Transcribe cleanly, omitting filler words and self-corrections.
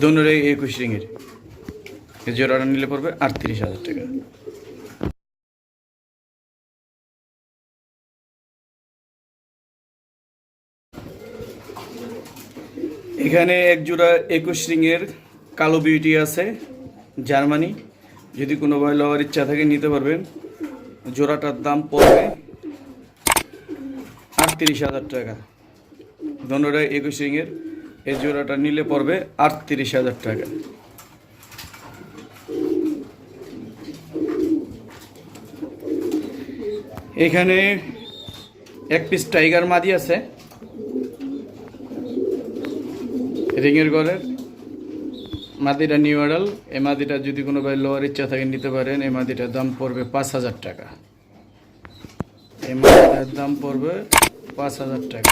দোনোটাই 21 রিংয়ের। এই জোড়াটা নিলে পড়বে 38,000 টাকা। এখানে এক জোড়া 21 রিংয়ের কালো বিউটি আছে, জার্মানি। যদি কোনো ভাই লওয়ার ইচ্ছা থাকে নিতে পারবেন। জোড়াটার দাম পড়বে 38,000 টাকা। দোনোটাই 21 রিংয়ের। এই জোড়াটা নিলে পড়বে 38,000 টাকা। এখানে এক পিস টাইগার মাদি আছে রিংয়ের ঘরের। মাদিটা নিউ মডেল। এই মাদিটা যদি কোনো ভাই লোয়ার ইচ্ছা থাকে নিতে পারেন। এই মাদিটার দাম পড়বে 5,000 টাকা। এই মাদিটার দাম পড়বে 5,000 টাকা।